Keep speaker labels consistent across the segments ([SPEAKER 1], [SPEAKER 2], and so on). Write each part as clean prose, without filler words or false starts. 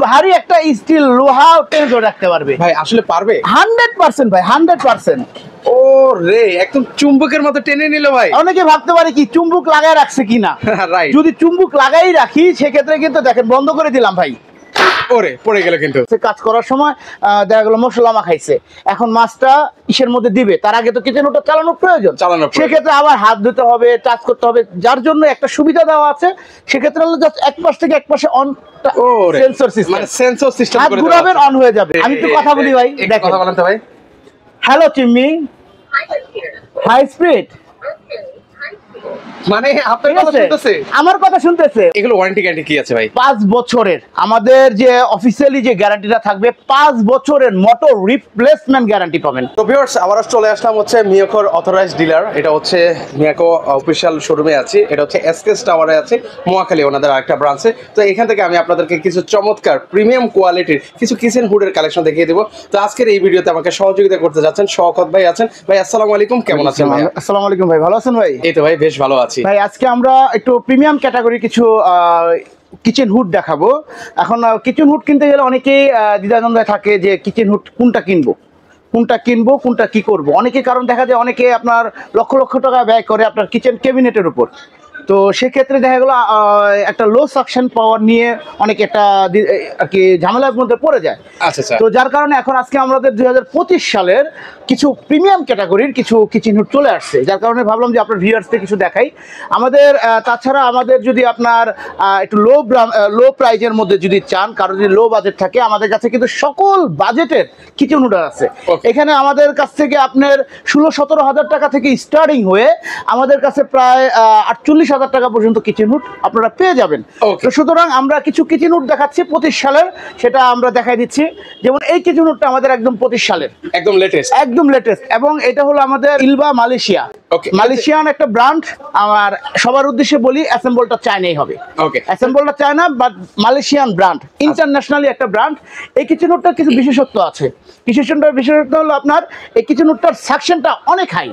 [SPEAKER 1] ভারী একটা স্টিল লোহা টেনে ধরে রাখতে পারবে।
[SPEAKER 2] ভাই আসলে পারবে?
[SPEAKER 1] 100% ভাই, 100%।
[SPEAKER 2] ও রে, একদম চুম্বকের মতো টেনে নিল ভাই।
[SPEAKER 1] অনেকে ভাবতে পারে কি চুম্বক লাগায় রাখছে কিনা,
[SPEAKER 2] রাইট।
[SPEAKER 1] যদি চুম্বক লাগাই রাখি সেক্ষেত্রে কিন্তু দেখেন বন্ধ করে দিলাম ভাই,
[SPEAKER 2] ওরে পড়ে গেল। কিন্তু
[SPEAKER 1] কাজ করার সময় দেখা গেল মশলা মাখাইছে, এখন মাছটা ইসের মধ্যে দিবে, তার আগে তো কিচেন ওটা চালানোর প্রয়োজন, সেক্ষেত্রে আবার হাত ধুতে হবে, টাচ করতে হবে, যার জন্য একটা সুবিধা দেওয়া আছে। সেক্ষেত্রে হলো জাস্ট এক পাশ থেকে এক পাশে অন সেন্সর সিস্টেম, মানে
[SPEAKER 2] সেন্সর সিস্টেম করে
[SPEAKER 1] ঘুরাবেন অন হয়ে যাবে। আমি একটু কথা বলি ভাই, দেখেন
[SPEAKER 2] কথা বলেন তো ভাই।
[SPEAKER 1] হ্যালো চিম্মি, হাই স্পিড,
[SPEAKER 2] মানে আপনার কথা শুনতেছে,
[SPEAKER 1] আমার কথা শুনতেছে।
[SPEAKER 2] এগুলো ওয়ারেন্টি গ্যারান্টি কি আছে ভাই?
[SPEAKER 1] 5 বছরের আমাদের যে অফিশিয়ালি যে গ্যারান্টিটা থাকবে, 5 বছরের মোটর রিপ্লেসমেন্ট গ্যারান্টি পাবেন।
[SPEAKER 2] তো ভিউয়ার্স, আবার চলে আসলাম হচ্ছে মিয়াকোর অথরাইজড ডিলার। এটা হচ্ছে মিয়াকো অফিশিয়াল শোরুমে আছে, এটা হচ্ছে এসকেএস টাওয়ারে আছে, মোয়াখালী ওনাদের আরেকটা ব্রাঞ্চে। তো এখান থেকে আমি আপনাদেরকে কিছু চমৎকার প্রিমিয়াম কোয়ালিটির কিছু কিচেন হুডের কালেকশন দেখিয়ে দেবো। তো আজকের এই ভিডিওতে আমাকে সহযোগিতা করতে যাচ্ছেন শওকত ভাই আছেন। ভাই আসসালামু আলাইকুম, কেমন আছেন ভাই?
[SPEAKER 1] আসসালামু আলাইকুম ভাই, ভালো আছেন ভাই?
[SPEAKER 2] এই তো ভাই বেশ ভালো আছি
[SPEAKER 1] ভাই। আজকে আমরা একটু প্রিমিয়াম ক্যাটাগরি কিছু কিচেন হুড দেখাবো। এখন কিচেন হুড কিনতে গেলে অনেকেই দ্বিধাদ্বন্দ্বে থাকে যে কিচেন হুড কোনটা কিনবো কোনটা কি করব। অনেকে কারণ দেখা যায় অনেকে আপনার লক্ষ লক্ষ টাকা ব্যয় করে আপনার কিচেন ক্যাবিনেটের উপর। তো সেক্ষেত্রে দেখা গেলো একটা লো সাকশন পাওয়ার নিয়ে অনেকে একটা আর কি ঝামেলার মধ্যে পড়ে যায়।
[SPEAKER 2] আচ্ছা।
[SPEAKER 1] তো যার কারণে এখন আজকে আমাদের 2025 সালের কিছু প্রিমিয়াম ক্যাটাগরির কিছু কিচেন হুড চলে আসছে, যার কারণে ভাবলাম যে আপনার ভিউয়ার্সদের কিছু দেখাই। আমাদের তাছাড়া আমাদের যদি আপনার একটু লো প্রাইজের মধ্যে যদি চান, কারো যদি লো বাজেট থাকে, আমাদের কাছে কিন্তু সকল বাজেটের কিচেন হুড আছে। এখানে আমাদের কাছ থেকে আপনার 16-17 হাজার টাকা থেকে স্টার্টিং হয়ে আমাদের কাছে প্রায় 48,000 টাকা পর্যন্ত কিচেন হুড আপনারা পেয়ে যাবেন। তো সুতরাং আমরা কিছু কিচেন হুড দেখাচ্ছি 25 সালের, সেটা আমরা দেখাই দিচ্ছি। যেমন এই কিচেন হুডটা আমাদের একদম 25 সালের, একদম লেটেস্ট, এবং এটা হলো আমাদের ইলবা মালয়েশিয়ান একটা ব্র্যান্ড। আমার সবার উদ্দেশ্যে বলি, অ্যাসেম্বলটা চায়নাই হবে। অ্যাসেম্বলটা China, but Malaysian brand, internationally একটা ব্র্যান্ড। এই কিচেন হুডটার কিছু বিশেষত্ব আছে। বিশেষত্ব হলো আপনার এই কিচেন হুডটার সাকশনটা অনেক হাই।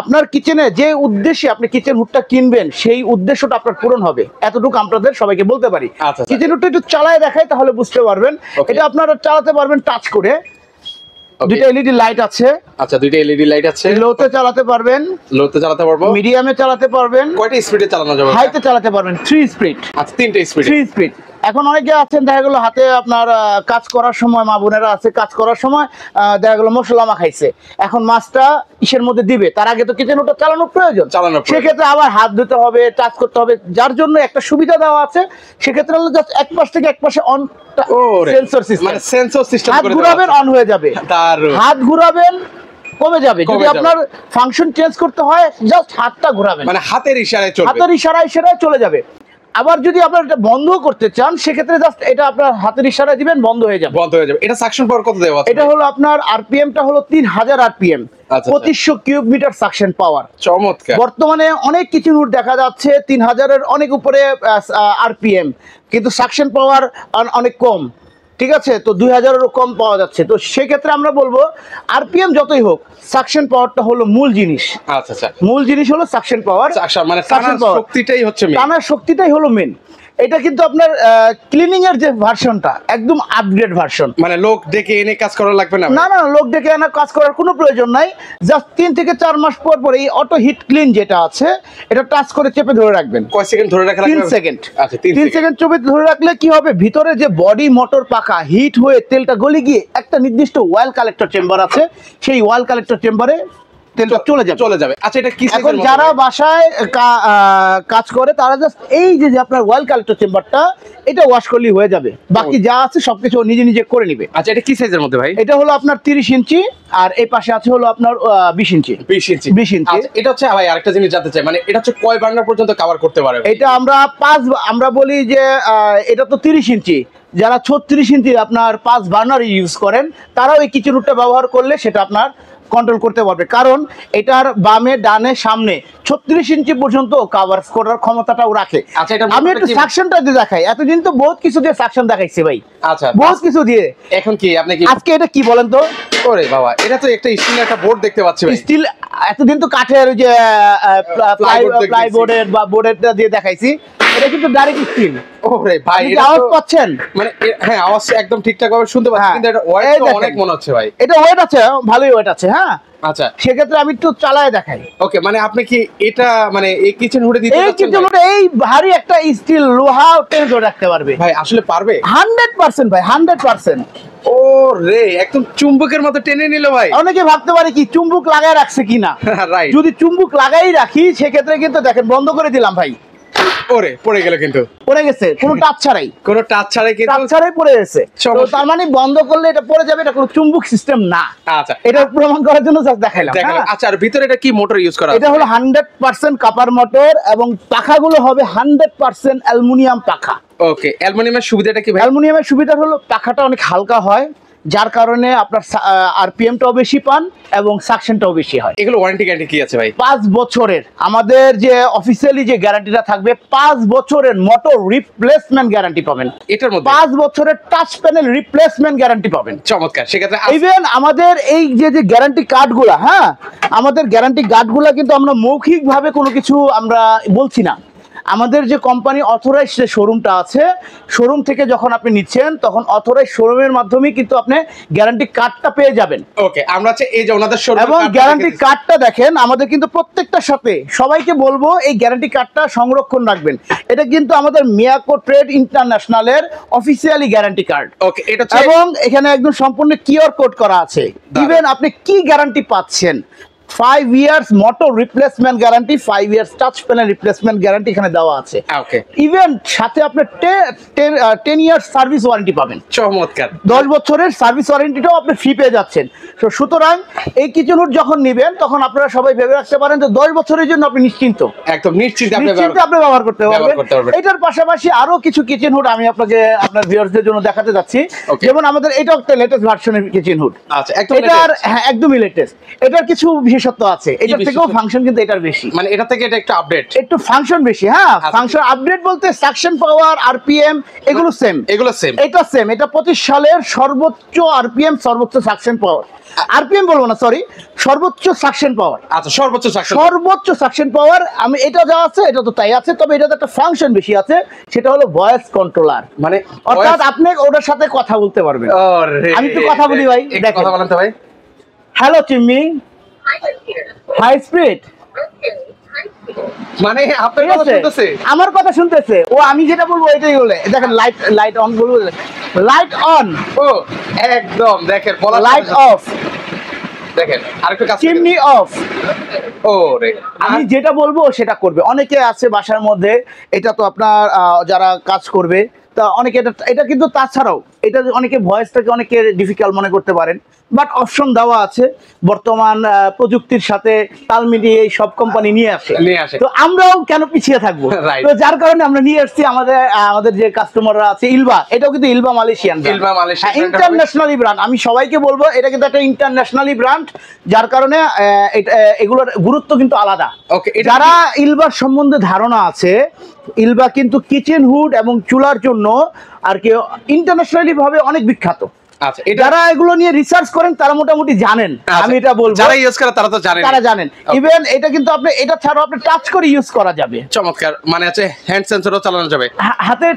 [SPEAKER 1] আপনার কিচেনে যে উদ্দেশ্যে আপনি কিচেন হুডটা কিনবেন, সেই উদ্দেশ্যটা আপনার পূরণ হবে, এতটুকু আপনাদের সবাইকে বলতে পারি। কিচেন হুডটা একটু চালায় দেখাই, তাহলে বুঝতে পারবেন। এটা আপনারা চালাতে পারবেন টাচ করে। দুটো এলইডি লাইট আছে। আচ্ছা, দুটো এলইডি লাইট আছে। লোতে চালাতে পারবেন, মিডিয়ামে চালাতে পারবেন। কয়টা স্পিডে চালানো যাবে? হাইতে চালাতে পারবেন 3 স্পিড। আচ্ছা, 3 স্পিড। এখন অনেকে আছেন দেখা গেলো হাতে আপনার কাজ করার সময়, মা বোনেরা আছে কাজ করার সময় দেখা গেলো মশলা মাখাইছে, এখন মাছটা ইসের মধ্যে দিবে, তার আগে তো কিচেন ওটা চালানোর প্রয়োজন, সেক্ষেত্রে আবার হাত ধুতে হবে, টাচ করতে হবে, যার জন্য একটা সুবিধা দেওয়া আছে। সেক্ষেত্রে হলো জাস্ট এক পাশ থেকে এক পাশে অন সেন্সর সিস্টেম, মানে সেন্সর সিস্টেম করে ঘুরাবেন অন হয়ে যাবে, হাত ঘুরাবেন কমে যাবে। যদি আপনার ফাংশন চেঞ্জ করতে হয়, জাস্ট হাতটা ঘোরাবেন, মানে হাতের ইশারায় চলে যাবে। আবার যদি আপনারা এটা বন্ধ করতে চান, সেক্ষেত্রে জাস্ট এটা আপনার হাতের ইশারায় দিবেন, বন্ধ হয়ে যাবে। এটা সাকশন পাওয়ার কত দেওয়া আছে? এটা হলো আপনার আরপিএমটা হলো 3000 RPM, 2500 cube metre suction power. চমৎকার। বর্তমানে অনেক কিচেন হুড দেখা যাচ্ছে 3000 এর অনেক উপরে আরপিএম, কিন্তু সাকশন পাওয়ার অনেক কম। ঠিক আছে, তো 2000-এরও কম পাওয়া যাচ্ছে। তো সেক্ষেত্রে আমরা বলবো আরপিএম যতই হোক, সাকশন পাওয়ারটা হলো মূল জিনিস। আচ্ছা, মূল জিনিস হলো সাকশন পাওয়ার, মানে টানার শক্তিটাই হলো মেন। এটা কিন্তু আপনার ক্লিনিং এর যে ভার্সনটা একদম আপগ্রেড ভার্সন, মানে লোক ডেকে এনে কাজ করা লাগবে না। না, লোক ডেকে এনে কাজ করার কোনো প্রয়োজন নাই। জাস্ট 3 থেকে 4 মাস পর এই অটো হিট ক্লিন যেটা আছে, এটা টাচ করে চেপে ধরে রাখবেন। কয় সেকেন্ড ধরে রাখা লাগবে? 3 সেকেন্ড। আচ্ছা, 3 সেকেন্ড চেপে ধরে রাখলে কি হবে, ভিতরে যে বডি মোটর পাখা হিট হয়ে তেলটা গলে গিয়ে একটা নির্দিষ্ট অয়েল কালেক্টর চেম্বার আছে, সেই অয়েল কালেক্টর চেম্বারে তেলটা চলে যাবে। আচ্ছা, এটা কি এখন যারা বাসায় কাজ করে তারা জাস্ট এই যে আপনার অয়েল কালেক্টর চেম্বারটা এটা ওয়াশ করলেই হয়ে যাবে, বাকি যা আছে সবকিছু নিজে করে নিবে। আচ্ছা, এটা কি সাইজের মধ্যে ভাই? এটা হলো আপনার 30 ইঞ্চি, আর এই পাশে আছে হলো আপনার 20 ইঞ্চি। আচ্ছা, এটা হচ্ছে ভাই আরেকটা জিনিস জানতে চাই, মানে এটা হচ্ছে কয় বার্নার পর্যন্ত কভার করতে পারে? এটা আমরা বলি যে এটা তো 30 ইঞ্চি, যারা 36 ইঞ্চি আপনার 5 বার্নার ইউজ করেন, তারাও এই কিচেন হুডটা ব্যবহার করলে সেটা আপনার কন্ট্রোল করতে পারবে, কারণ এটার বামে ডানে সামনে 36 ইঞ্চি পর্যন্ত কভার করার ক্ষমতাটাও রাখে। আচ্ছা, আমি একটু সাকশনটা দিয়ে দেখাই। এতদিন তো বহুত কিছু দিয়ে সাকশন দেখাইছি ভাই। আচ্ছা, বহুত কিছু দিয়ে। এখন কি আপনি কি আজকে এটা কি বলেন তো? ওরে বাবা, এটা তো একটা স্টিলের একটা বোর্ড দেখতে পাচ্ছি ভাই। স্টিল, এতদিন তো কাঠের যে প্লাইবোর্ডের বা বোর্ডেরটা দিয়ে দেখাইছি। এটা কিন্তু ডাইরেক্ট স্টিল।
[SPEAKER 2] ওরে ভাই,
[SPEAKER 1] আপনি কি
[SPEAKER 2] এটা
[SPEAKER 1] আওয়াজ
[SPEAKER 2] তো
[SPEAKER 1] পাচ্ছেন?
[SPEAKER 2] মানে হ্যাঁ, আওয়াজ একদম ঠিকঠাক ভাবে শুনতে পাচ্ছি,
[SPEAKER 1] হ্যাঁ।
[SPEAKER 2] কিন্তু এটা ওয়েট
[SPEAKER 1] এই
[SPEAKER 2] তো
[SPEAKER 1] দেখেন।
[SPEAKER 2] অনেক মনে হচ্ছে ভাই।
[SPEAKER 1] এটা ওয়েট আছে, ভালোই ওয়েট আছে। হ্যাঁ,
[SPEAKER 2] আচ্ছা
[SPEAKER 1] সেক্ষেত্রে আমি একটু চালায় দেখাই।
[SPEAKER 2] ওকে, মানে আপনি কি এটা মানে এই কিচেন হুডে দিতে
[SPEAKER 1] এই
[SPEAKER 2] যাচ্ছেন
[SPEAKER 1] কিচেন
[SPEAKER 2] ভাই?
[SPEAKER 1] হুডে এই ভারী একটা স্টিল লোহা টেনে ধরে রাখতে পারবে।
[SPEAKER 2] ভাই আসলে পারবে?
[SPEAKER 1] 100% ভাই, 100%।
[SPEAKER 2] ও রে, একদম চুম্বকের মতো টেনে নিল ভাই।
[SPEAKER 1] অনেকে ভাবতে পারে কি চুম্বক লাগায় রাখছে কিনা।
[SPEAKER 2] রাইট।
[SPEAKER 1] যদি চুম্বক লাগাই রাখি সেক্ষেত্রে কিন্তু দেখেন বন্ধ করে দিলাম ভাই,
[SPEAKER 2] ওরে পড়ে গেল, কিন্তু
[SPEAKER 1] পড়ে গেছে কোনো টাচ ছাড়াই।
[SPEAKER 2] কোনো টাচ ছাড়াই
[SPEAKER 1] টাচ
[SPEAKER 2] কিন্তু।
[SPEAKER 1] ছাড়াই পড়ে গেছে। তো
[SPEAKER 2] সমস্যা।
[SPEAKER 1] তার মানে বন্ধ করলে এটা পড়ে যাবে, এটা কোনো চুম্বক সিস্টেম না।
[SPEAKER 2] আচ্ছা
[SPEAKER 1] এটা প্রমাণ করার জন্য জাস্ট দেখাইলাম।
[SPEAKER 2] দেখালাম।
[SPEAKER 1] হ্যাঁ?
[SPEAKER 2] আচ্ছা, আর ভিতরে এটা কি মোটর ইউজ করা আছে?
[SPEAKER 1] এটা হলো 100% কপার মোটর এবং পাখাগুলো হবে 100% অ্যালুমিনিয়াম পাখা।
[SPEAKER 2] ওকে, অ্যালুমিনিয়ামের সুবিধাটা কি ভাই?
[SPEAKER 1] অ্যালুমিনিয়ামের সুবিধা হলো পাখাটা অনেক হালকা হয়, যার কারণে আপনার আরপিএমটাও বেশি পান এবং সাকশনটাও বেশি হয়।
[SPEAKER 2] এগুলো ওয়ারেন্টি গ্যারান্টি কি আছে ভাই?
[SPEAKER 1] 5 বছরের আমাদের যে অফিসিয়ালি যে গ্যারান্টিটা থাকবে, 5 বছরের মোটর রিপ্লেসমেন্ট গ্যারান্টি পাবেন।
[SPEAKER 2] এটার মধ্যে
[SPEAKER 1] 5 বছরের টাচ প্যানেল রিপ্লেসমেন্ট গ্যারান্টি পাবেন।
[SPEAKER 2] চমৎকার। সেক্ষেত্রে
[SPEAKER 1] ইভেন আমাদের এই যে যে গ্যারান্টি কার্ডগুলা, হ্যাঁ, আমাদের গ্যারান্টি কার্ডগুলা কিন্তু আমরা মৌখিকভাবে কোনো কিছু আমরা বলছি না। আমাদের যে কোম্পানি অথরাইজ যে শোরুমটা আছে, শোরুম থেকে যখন আপনি নিচ্ছেন তখন অথরাইজ শোরুমের মাধ্যমে কিন্তু আপনি গ্যারান্টি কার্ডটা পেয়ে যাবেন।
[SPEAKER 2] ওকে, আমরা হচ্ছে এই যে ওনাদের শোরুম
[SPEAKER 1] এবং গ্যারান্টি কার্ডটা দেখেন, আমাদের কিন্তু প্রত্যেকটার সাথে সবাইকে বলবো এই গ্যারান্টি কার্ডটা সংরক্ষণ রাখবেন। এটা কিন্তু আমাদের মিয়াকো ট্রেড ইন্টারন্যাশনালের অফিসিয়ালি গ্যারান্টি কার্ড।
[SPEAKER 2] ওকে, এটা হচ্ছে
[SPEAKER 1] এবং এখানে একদম সম্পূর্ণ কিউআর কোড করা আছে। ইভেন আপনি কি গ্যারান্টি পাচ্ছেন, 5 years motor replacement guarantee, 5 years touch panel replacement guarantee এখানে দেওয়া আছে।
[SPEAKER 2] ওকে,
[SPEAKER 1] ইভেন সাথে আপনি 10 ইয়ার্স সার্ভিস ওয়ারেন্টি পাবেন।
[SPEAKER 2] চমৎকার।
[SPEAKER 1] 10 বছরের সার্ভিস ওয়ারেন্টিটাও আপনি ফ্রি পেয়ে যাচ্ছেন। তো সুতরাং এই কিচেন হুড যখন নেবেন তখন আপনারা সবাই ভেবে রাখতে পারেন যে 10 বছরের জন্য আপনি নিশ্চিন্ত
[SPEAKER 2] একদম নিশ্চিত আপনি
[SPEAKER 1] আপনি ব্যবহার করতে
[SPEAKER 2] ব্যবহার
[SPEAKER 1] পারবেন।
[SPEAKER 2] করতে পারবেন।
[SPEAKER 1] এটার পাশাপাশি আরো কিছু কিচেন হুড আমি আপনাকে আপনার ভিউয়ারদের জন্য দেখাতে যাচ্ছি।
[SPEAKER 2] Okay.
[SPEAKER 1] যেমন আমাদের এটা একটা লেটেস্ট ভার্সনের কিচেন হুড।
[SPEAKER 2] আচ্ছা, একদম
[SPEAKER 1] এটার
[SPEAKER 2] latest।
[SPEAKER 1] হ্যাঁ একদমই লেটেস্ট। এটার কিছু বিশেষত্ব আছে, এটার থেকেও
[SPEAKER 2] বিশেষত্ব?
[SPEAKER 1] ফাংশন কিন্তু এটার বেশি,
[SPEAKER 2] মানে এটা থেকে এটা একটু আপডেট।
[SPEAKER 1] একটু ফাংশন বেশি। হ্যাঁ,
[SPEAKER 2] আচ্ছা।
[SPEAKER 1] ফাংশন আপডেট বলতে সাকশন পাওয়ার, আরপিএম এগুলো সেম।
[SPEAKER 2] এগুলো সেম।
[SPEAKER 1] এটা সেম। এটা 25 সালের সর্বোচ্চ আরপিএম, সর্বোচ্চ সাকশন পাওয়ার, আরপিএম বলবো না, সরি, সর্বোচ্চ সাকশন পাওয়ার।
[SPEAKER 2] আচ্ছা, সর্বোচ্চ সাকশন।
[SPEAKER 1] সর্বোচ্চ সাকশন পাওয়ার আমি এটা যা আছে এটা তো তাই আছে, তবে এটাতে একটা ফাংশন বেশি আছে, সেটা হলো ভয়েস কন্ট্রোলার।
[SPEAKER 2] মানে
[SPEAKER 1] অর্থাৎ আপনি ওটার সাথে কথা বলতে পারবেন।
[SPEAKER 2] ওরে,
[SPEAKER 1] আমি একটু কথা বলি ভাই,
[SPEAKER 2] একটু
[SPEAKER 1] দেখেন।
[SPEAKER 2] কথা বলেন তো ভাই।
[SPEAKER 1] হ্যালো চিম্মি, হাই স্পিড।
[SPEAKER 2] মানে আপনার
[SPEAKER 1] ঠিক
[SPEAKER 2] কথা
[SPEAKER 1] আছে,
[SPEAKER 2] শুনতেছে?
[SPEAKER 1] আমার কথা শুনতেছে ও, আমি যেটা বলবো এটাই বলে। দেখেন লাইট লাইট অন বলবো, লাইট অন,
[SPEAKER 2] ও একদম দেখেন, বলা
[SPEAKER 1] লাইট অফ,
[SPEAKER 2] দেখেন আরেকটু কাছে।
[SPEAKER 1] Chimney of.
[SPEAKER 2] ওরে,
[SPEAKER 1] আমি যেটা বলবো সেটা করবে। অনেকে আছে বাসার মধ্যে, এটা তো আপনার যারা কাজ করবে তা অনেকে এটা কিন্তু তাছাড়াও এটা অনেকে ভয়েসটাকে অনেকে ডিফিকাল্ট মনে করতে পারেন, বাট অপশন দেওয়া আছে। বর্তমান প্রযুক্তির সাথে তাল মিলিয়ে এই সব কোম্পানি নিয়ে আসে। তো আমরাও কেন পিছিয়ে থাকবো?
[SPEAKER 2] Right.
[SPEAKER 1] তো যার কারণে আমরা নিয়ে আসছি আমাদের যে কাস্টমাররা আছে, ইলবা, এটাও কিন্তু ইলবা মালয়েশিয়ান,
[SPEAKER 2] ইলবা মালয়েশিয়ান
[SPEAKER 1] ইন্টারন্যাশনালি ব্র্যান্ড। আমি সবাইকে বলবো এটা কিন্তু একটা ইন্টারন্যাশনালি ব্র্যান্ড, যার কারণে এগুলোর গুরুত্ব কিন্তু আলাদা।
[SPEAKER 2] ওকে,
[SPEAKER 1] যারা ইলবার সম্বন্ধে ধারণা আছে, ইলবা কিন্তু কিচেন হুড এবং চুলার জন্য আর কি ইন্টারন্যাশনালি ভাবে অনেক বিখ্যাত।
[SPEAKER 2] আচ্ছা, এটা
[SPEAKER 1] যারা এগুলো নিয়ে রিসার্চ করেন তারা মোটামুটি জানেন। আমি এটা বলবো
[SPEAKER 2] যারা ইউজ করে তারা তো জানেন,
[SPEAKER 1] তারা জানেন। ইভেন এটা কিন্তু আপনি এটা ছাড়াও আপনি টাচ করে ইউজ করা যাবে।
[SPEAKER 2] চমৎকার। মানে আছে হ্যান্ড সেন্সরও চালানো যাবে,
[SPEAKER 1] হাতে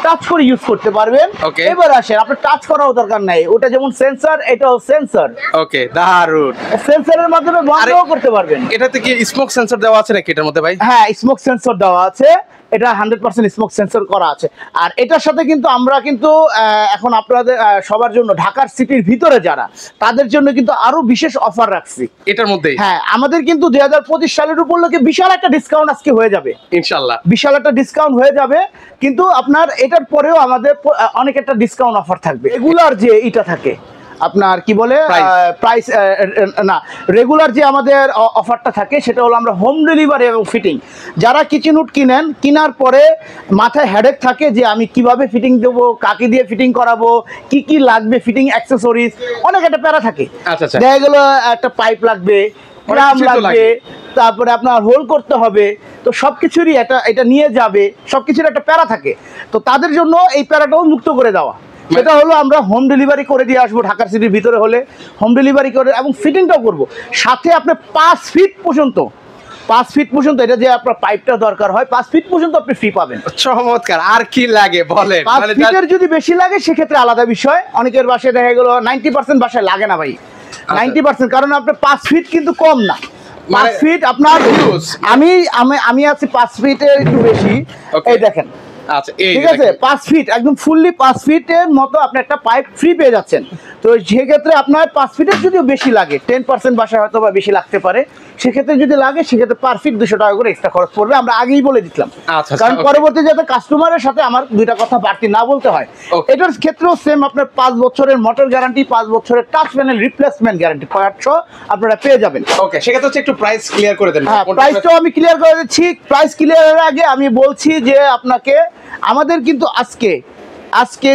[SPEAKER 1] টাচ করে ইউজ করতে পারবেন।
[SPEAKER 2] Okay.
[SPEAKER 1] এবার আসেন, আপনার টাচ করাও দরকার নাই, ওটা যেমন সেন্সর, এটাও সেন্সর।
[SPEAKER 2] ওকে, দারুন।
[SPEAKER 1] সেন্সরের মাধ্যমে বন্ধও করতে পারবেন।
[SPEAKER 2] এটাতে কি স্মোক সেন্সর দেওয়া আছে নাকি এটার মধ্যে ভাই?
[SPEAKER 1] হ্যাঁ, স্মোক সেন্সর দেওয়া আছে, এটা 100% স্মোক সেন্সর করা আছে। আর এটার সাথে কিন্তু আমরা কিন্তু এখন আপনাদের সবার জন্য ঢাকার সিটির ভিতরে যারা, তাদের জন্য কিন্তু আরো বিশেষ অফার রাখছি
[SPEAKER 2] এটার মধ্যেই।
[SPEAKER 1] হ্যাঁ, আমাদের কিন্তু 2025 সালের উপলক্ষে বিশাল একটা ডিসকাউন্ট আজকে হয়ে যাবে,
[SPEAKER 2] ইনশাআল্লাহ
[SPEAKER 1] বিশাল একটা ডিসকাউন্ট হয়ে যাবে। কিন্তু আপনার এটার পরেও আমাদের অনেক একটা ডিসকাউন্ট অফার থাকবে। রেগুলার যে এটা থাকে আপনার কি বলে প্রাইস না, রেগুলার যে আমাদের অফারটা থাকে সেটা হলো আমরা হোম ডেলিভারি এবং ফিটিং। যারা কিচেন হুড কিনেন, কেনার পরে মাথায় হেডেক থাকে যে আমি কিভাবে ফিটিং দেবো, কাকে দিয়ে ফিটিং করাবো, কি কি লাগবে, ফিটিং অ্যাক্সেসরিজ, অনেক একটা প্যারা থাকে।
[SPEAKER 2] আচ্ছা আচ্ছা,
[SPEAKER 1] দেখা গেল একটা পাইপ লাগবে, ড্রাম লাগবে, তারপরে আপনার হোল করতে হবে, তো সবকিছুরই এটা নিয়ে যাবে, সবকিছুর একটা প্যারা থাকে। তো তাদের জন্য এই প্যারাটাও মুক্ত করে দেওয়া, সেটা হলো আমরা হোম ডেলিভারি করে দিয়ে আসবো। ঢাকার সিটির ভিতরে হলে হোম ডেলিভারি করে এবং ফিটিংটাও করব। সাথে আপনি 5 ফিট পর্যন্ত 5 ফিট পর্যন্ত, এটা যে আপনার পাইপটা দরকার হয় 5 ফিট পর্যন্ত আপনি ফ্রি পাবেন।
[SPEAKER 2] চমৎকার, আর কি লাগে বলেন?
[SPEAKER 1] 5 ফিটের যদি বেশি লাগে সেক্ষেত্রে আলাদা বিষয়, অনেকের বাসায় দেখা গেল 90% বাসায় লাগে না ভাই, 90%, কারণ আপনার 5 ফিট কিন্তু কম না, 5 ফিট আপনার আমি আছি 5 ফিটের একটু বেশি, এই দেখেন।
[SPEAKER 2] আচ্ছা, এই
[SPEAKER 1] ঠিক আছে, 5 ফিট একদম ফুললি 5 ফিটের মতো আপনি একটা পাইপ ফ্রি পেয়ে যাচ্ছেন। তো সেক্ষেত্রে আপনার 5 ফিটের যদিও বেশি লাগে, 10% বাসায় হয়তো বা বেশি লাগতে পারে, সেক্ষেত্রে যদি লাগে সেক্ষেত্রে পার ফিট 200 টাকা করে এক্সট্রা খরচ পড়বে, আমরা আগেই বলে দিচ্লাম। কারণ পরবর্তী যাতে কাস্টমারের সাথে আমার দুইটা কথা বাড়তি না বলতে হয়। এটার ক্ষেত্রেও সেম, আপনার 5 বছরের মোটর গ্যারান্টি, 5 বছরের টাচ প্যানেল রিপ্লেসমেন্ট গ্যারান্টি পাচ্ছো আপনারা পেয়ে যাবেন।
[SPEAKER 2] ওকে, সেক্ষেত্রে হচ্ছে একটু প্রাইস ক্লিয়ার করে দেন।
[SPEAKER 1] হ্যাঁ, প্রাইসটাও আমি ক্লিয়ার করে দিচ্ছি। প্রাইস ক্লিয়ারের আগে আমি বলছি যে আপনাকে আমাদের কিন্তু আজকে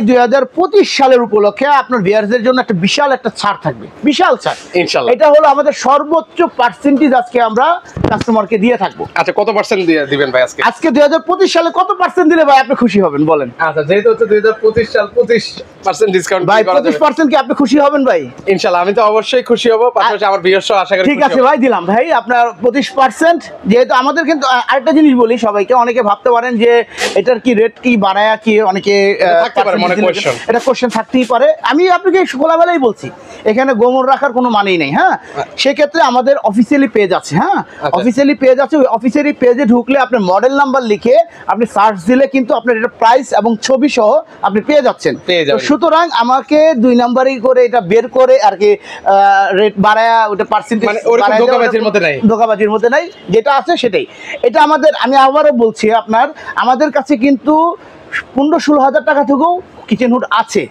[SPEAKER 1] 2025 সালের উপলক্ষে আপনার ভিউয়ারদের জন্য একটা বিশাল একটা ছাড় থাকবে, বিশাল ছাড় ইনশাআল্লাহ। এটা হলো আমাদের সর্বোচ্চ পার্সেন্টেজ আজকে আমরা কাস্টমারকে দিয়ে থাকবো।
[SPEAKER 2] আচ্ছা, কত পার্সেন্ট দিবেন ভাই আজকে?
[SPEAKER 1] আজকে 2025 সালে কত পার্সেন্ট দিলে ভাই আপনি খুশি হবেন বলেন?
[SPEAKER 2] আচ্ছা, যেহেতু হচ্ছে 2025 সাল, 25% ডিসকাউন্ট
[SPEAKER 1] ভাই, 25% কি আপনি খুশি হবেন ভাই?
[SPEAKER 2] ইনশাআল্লাহ আমি তো অবশ্যই খুশি হব, পাশাপাশি আমার ভিউয়ারও আশা করি।
[SPEAKER 1] ঠিক আছে ভাই, দিলাম ভাই আপনার 25%। যেহেতু আমাদের কিন্তু আরেকটা জিনিস বলি সবাইকে, অনেকে ভাবতে পারেন যে এটার কি রেট কি বাড়ায়া কি, অনেকে এটা কোশ্চেন থাকতেই পারে। আমি আপনাকে খোলামেলাই বলছি, এখানে গোমর রাখার কোনো মানেই নেই। হ্যাঁ, সেক্ষেত্রে আমাদের অফিসিয়ালি পেজ আছে। হ্যাঁ, অফিসিয়ালি পেজ আছে, ওই অফিসিয়ালি পেজে ঢুকলে আপনার মডেল নাম্বার লিখে আপনি সার্চ দিলে কিন্তু আপনার এটা প্রাইস এবং ছবি সহ আপনি পেয়ে যাচ্ছেন। সুতরাং আমাকে 2 নাম্বারই করে এটা বের করে আর কি রেট বাড়ায়া ওটা পার্সেন্টেজ ধোকাবাজির মধ্যে নাই, যেটা আছে সেটাই। এটা আমাদের, আমি আবারও বলছি, আমাদের কাছে কিন্তু 15-16 হাজার টাকা থেকেও কিচেন হুড আছে।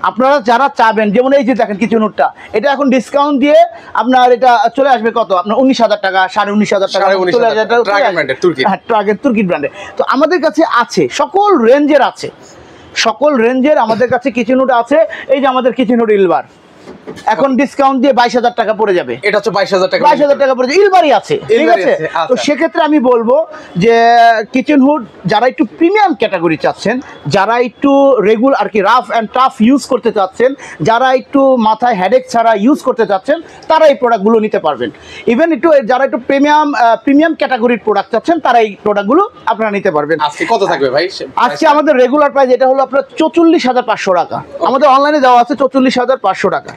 [SPEAKER 1] আপনারা যারা চাবেন, যেমন এই যে দেখেন কিচেন হুডটা, এটা এখন ডিসকাউন্ট দিয়ে আপনার এটা চলে আসবে কত, আপনার 19,000 টাকা, 19,500 টাকা, তুর্কি ব্র্যান্ডে। তো আমাদের কাছে আছে, সকল রেঞ্জের আমাদের কাছে কিচেন হুড আছে। এই যে আমাদের কিচেন হুড ইলবার এখন ডিসকাউন্ট দিয়ে 22,000 টাকা পড়ে যাবে।
[SPEAKER 2] এটা হচ্ছে 22,000 টাকা
[SPEAKER 1] পড়ে যাবে, ইলবারই আছে। ঠিক আছে, তো সেক্ষেত্রে আমি বলবো যে কিচেন হুড যারা একটু প্রিমিয়াম ক্যাটাগরি চাচ্ছেন, যারা একটু রেগুলার আর কি রাফ অ্যান্ড টাফ ইউজ করতে চাচ্ছেন, যারা একটু মাথায় হেডেক ছাড়া ইউজ করতে চাচ্ছেন, তারা এই প্রোডাক্টগুলো নিতে পারবেন। ইভেন একটু যারা একটু প্রিমিয়াম ক্যাটাগরির প্রোডাক্ট চাচ্ছেন, তারা এই প্রোডাক্টগুলো আপনারা নিতে পারবেন।
[SPEAKER 2] আজকে কত থাকবে ভাই?
[SPEAKER 1] আজকে আমাদের রেগুলার প্রাইস এটা হলো আপনার 44,500 টাকা। আমাদের অনলাইনে দেওয়া আছে 44,500 টাকা।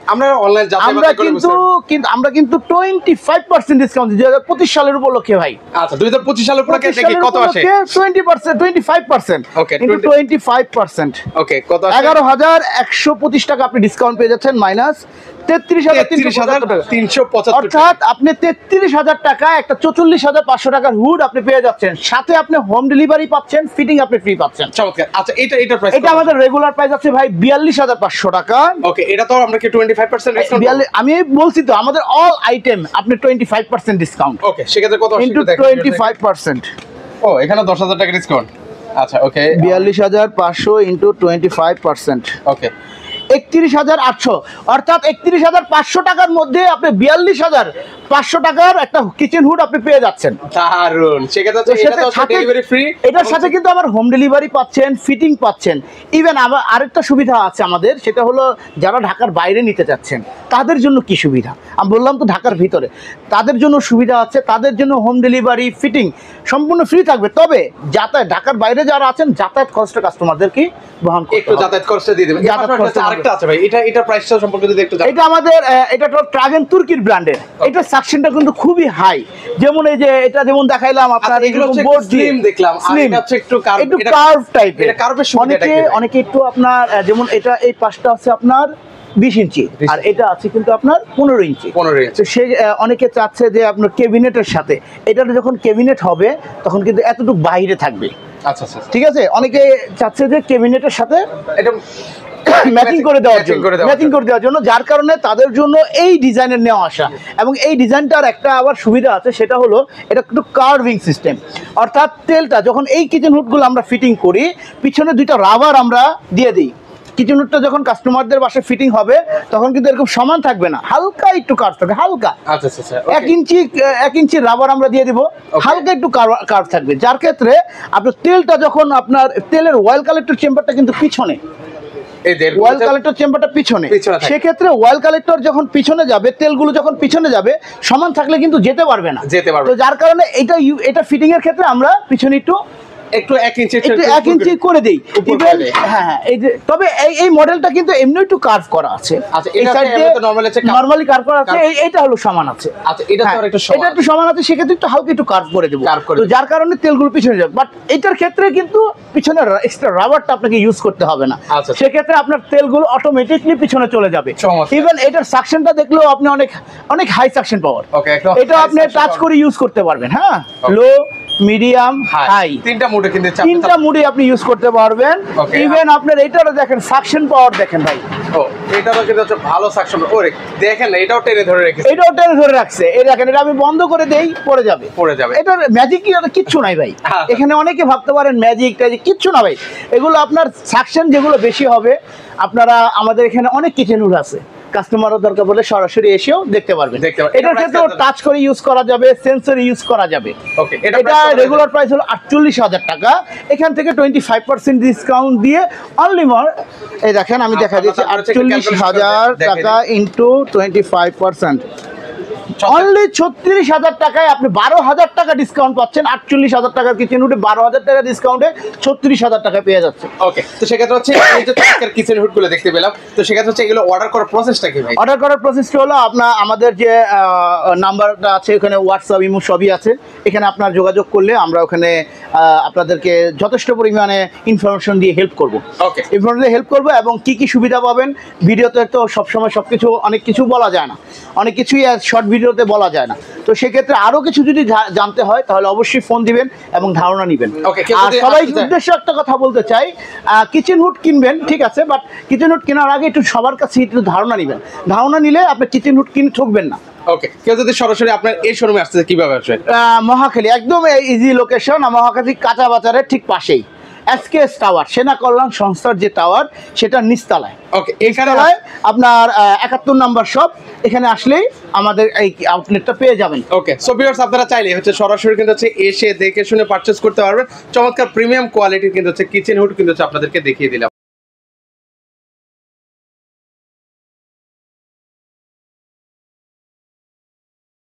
[SPEAKER 1] আমরা কিন্তু 25% ডিসকাউন্ট দিই 2025 সালের উপলক্ষে ভাই।
[SPEAKER 2] আচ্ছা, 2025 সালের উপলক্ষে কত আসে?
[SPEAKER 1] 20%, 25%। ওকে, 25%।
[SPEAKER 2] ওকে, কত আসে?
[SPEAKER 1] 11,125 টাকা আপনি ডিসকাউন্ট পেয়ে যাচ্ছেন, মাইনাস 33,375। অর্থাৎ আপনি 33,000 টাকা একটা 44,500 টাকার হুড আপনি পেয়ে যাচ্ছেন, সাথে আপনি হোম ডেলিভারি পাচ্ছেন, ফিটিং আপনি ফ্রি পাচ্ছেন।
[SPEAKER 2] চমৎকার। আচ্ছা, এটা প্রাইস?
[SPEAKER 1] এটা আমাদের রেগুলার প্রাইস আছে ভাই 42,500 টাকা।
[SPEAKER 2] ওকে, এটা তো আমরা কি 25% ডিসকাউন্ট?
[SPEAKER 1] আমি বলছি তো আমাদের অল আইটেম আপনি 25% ডিসকাউন্ট।
[SPEAKER 2] ওকে, সেক্ষেত্রে কত
[SPEAKER 1] ইনটু 25%।
[SPEAKER 2] ও, এখানে 10,000 টাকা ডিসকাউন্ট। আচ্ছা, ওকে,
[SPEAKER 1] 42,500 ইনটু 25%।
[SPEAKER 2] ওকে,
[SPEAKER 1] 31,800। অর্থাৎ 31,500 টাকার মধ্যে আপনি 42,500 টাকার একটা কিচেন হুড আপনি পেয়ে যাচ্ছেন।
[SPEAKER 2] দারুন। সেক্ষেত্রে এটা তো ডেলিভারি ফ্রি,
[SPEAKER 1] এটার সাথে কিন্তু আবার হোম ডেলিভারি পাচ্ছেন, ফিটিং পাচ্ছেন। ইভেন আবার আরেকটা সুবিধা আছে আমাদের, সেটা হলো যারা ঢাকার বাইরে নিতে যাচ্ছেন তাদের জন্য কি সুবিধা, আমি বললাম তো ঢাকার ভিতরে তাদের জন্য সুবিধা আছে, তাদের জন্য হোম ডেলিভারি ফিটিং সম্পূর্ণ ফ্রি থাকবে। তবে যাতায়াত, ঢাকার বাইরে যারা আছেন যাতায়াত খরচটা কাস্টমারদেরকে বহন করতে হবে, একটু যাতায়াত খরচটা দিয়ে দেবেন। আরেকটা আছে ভাই, এটা প্রাইসটা সম্পর্কে যদি একটু জানেন। এটা আমাদের এটা ট্রাগেন তুর্কির ব্র্যান্ডের, এটা সাকশনটা কিন্তু খুবই হাই। যেমন এই যে এটা যেমন দেখাইলাম আপনার, এগুলো বোর্ড স্লিম দেখলাম, আর এটা হচ্ছে একটু কার্ভ টাইপের। এটা কার্ভের সুবিধাটা কি? অনেকে একটু আপনার যেমন এটা এই পাশটা আছে আপনার 20 ইঞ্চি, আর এটা আছে কিন্তু আপনার 15 ইঞ্চি। তো সে অনেকে চাচ্ছে যে আপনার ক্যাবিনেটের সাথে এটা যখন ক্যাবিনেট হবে তখন কিন্তু এতটুকু বাইরে থাকবে। আচ্ছা, ঠিক আছে, অনেকে চাচ্ছে যে ক্যাবিনেটের সাথে এটা ম্যাচিং করে দেওয়ার জন্য, যার কারণে তাদের জন্য এই ডিজাইনের নেওয়া আসা। এবং এই ডিজাইনটার একটা আবার সুবিধা আছে, সেটা হলো এটা একটু কার্ভিং সিস্টেম। অর্থাৎ তেলটা যখন এই কিচেন হুডগুলো আমরা ফিটিং করি, পিছনে 2টা রাবার আমরা দিয়ে দিই। কিচেন হুডটা যখন কাস্টমারদের বাসায় ফিটিং হবে তখন কিন্তু এরকম সমান থাকবে না, হালকা একটু কার্ভ থাকবে, হালকা। আচ্ছা, 1 ইঞ্চি রাবার আমরা দিয়ে দিব, হালকা একটু কার্ভ থাকবে, যার ক্ষেত্রে আপনার তেলটা যখন আপনার তেলের অয়েল কালেক্টর চেম্বারটা কিন্তু পিছনে,
[SPEAKER 2] এই যে
[SPEAKER 1] অয়েল কালেক্টর চেম্বারটা পিছনে, সেক্ষেত্রে অয়েল কালেক্টর যখন পিছনে যাবে, তেলগুলো যখন পিছনে যাবে, সমান থাকলে কিন্তু যেতে পারবে না, তো যার কারণে এটা ফিটিং এর ক্ষেত্রে আমরা পিছনে একটু 1 ইঞ্চি করে দেই। হ্যাঁ, এই যে তবে এই মডেলটা কিন্তু এমনি একটু কার্ভ করা আছে।
[SPEAKER 2] আচ্ছা, এই সাইড দিয়ে
[SPEAKER 1] নরমালি কার্ভ করা আছে, এইটা হলো সমান আছে।
[SPEAKER 2] আচ্ছা, এটা তো একটু
[SPEAKER 1] সমান আছে, সেক্ষেত্রে একটু হালকা একটু কার্ভ করে দেব, তো যার কারণে তেলগুলো পিছনে যাবে। বাট এটার ক্ষেত্রে কিন্তু পিছনে এক্সট্রা রাবারটা আপনাকে ইউজ করতে হবে না, সেক্ষেত্রে আপনার তেলগুলো অটোমেটিকলি পিছনে চলে যাবে। ইভেন এটার সাকশনটা দেখলেও আপনি অনেক হাই সাকশন পাওয়ার, এটা আপনি টাচ করে ইউজ করতে পারবেন। হ্যাঁ, লো, মিডিয়াম, হাই, তিনটা মুডে আপনি ইউজ করতে পারবেন। ইভেন আপনার এটারও দেখেন সাকশন পাওয়ার দেখেন ভাই,
[SPEAKER 2] এটারও কিন্তু হচ্ছে ভালো সাকশন। ওরে দেখেন, এটাও টেনে ধরে
[SPEAKER 1] রাখছে। এই দেখেন, এটা আমি বন্ধ করে দেই, পড়ে যাবে। এটার ম্যাজিক কিচ্ছু নাই ভাই। এখানে অনেকে ভাবতে পারেন ম্যাজিক ট্যাজিক, কিচ্ছু না ভাই। এগুলো আপনার সাকশন যেগুলো বেশি হবে, আপনারা আমাদের এখানে অনেক কিচেন হুড আছে, কাস্টমারও দরকার পড়লে সরাসরি এসেও দেখতে পারবেন। এটার ক্ষেত্রে টাচ করে ইউজ করা যাবে, সেন্সর ইউজ করা যাবে। এটা রেগুলার প্রাইস হলো 48,000 টাকা, এখান থেকে 25% ডিসকাউন্ট দিয়ে অনলি মোর, এই দেখেন আমি দেখা দিচ্ছি, 48,000 টাকা ইন্টু 25%, অনলি 36,000 টাকায় আপনি 12,000 টাকা ডিসকাউন্ট পাচ্ছেন। 48,000 টাকার কিচেন হুডে 12,000 টাকা ডিসকাউন্টে 36,000 টাকা পেয়ে যাচ্ছে।
[SPEAKER 2] ওকে, তো সেক্ষেত্রে হচ্ছে এই যে কিচেন হুড গুলো দেখতে পেলাম, তো সেক্ষেত্রে হচ্ছে এগুলো অর্ডার করার প্রসেসটা কি ভাই?
[SPEAKER 1] অর্ডার করার প্রসেসটা হলো আমাদের যে নাম্বারটা আছে, ওখানে হোয়াটসঅ্যাপ, ইমো সবই আছে। এখানে আপনার যোগাযোগ করলে আমরা ওখানে আপনাদেরকে যথেষ্ট পরিমাণে ইনফরমেশন দিয়ে হেল্প করবো।
[SPEAKER 2] ওকে,
[SPEAKER 1] ইনফরমেশন হেল্প করবো, এবং কি কি সুবিধা পাবেন। ভিডিওতে তো সবসময় সবকিছু অনেক কিছু বলা যায় না, অনেক কিছুই শর্ট ভিডিওতে বলা যায় না। তো সেক্ষেত্রে আরো কিছু যদি জানতে হয়, তাহলে অবশ্যই ফোন দিবেন এবং ধারণা নিবেন। আর সবাই উদ্দেশ্যে একটা কথা বলতে চাই, কিচেন হুড কিনবেন ঠিক আছে, বাট কিচেন হুড কেনার আগে একটু সবার কাছে একটু ধারণা নিবেন। ধারণা নিলে আপনি কিচেন হুড কিনে ঠকবেন না।
[SPEAKER 2] ওকে, কেউ যদি সরাসরি আপনার এই শোরুমে আসতে কিভাবে আসবে?
[SPEAKER 1] মহাখালী, একদম ইজি লোকেশন, মহাখালী কাঁচা বাজারের ঠিক পাশেই এসকেএস টাওয়ার, সেনা কল্যাণ সংস্থার যে টাওয়ার, সেটা নিচতলায়।
[SPEAKER 2] ওকে, এখানে
[SPEAKER 1] আপনার 71 নম্বর শপ, এখানে আসলেই আমাদের এই আউটলেটটা পেয়ে যাবেন।
[SPEAKER 2] ওকে, সো ভিউয়ার্স, আপনারা চাইলে হচ্ছে সরাসরি কিন্তু হচ্ছে এসে দেখে শুনে পারচেজ করতে পারবেন। চমৎকার প্রিমিয়াম কোয়ালিটির কিন্তু হচ্ছে কিচেন হুড কিন্তু হচ্ছে আপনাদেরকে দেখিয়ে দিলাম।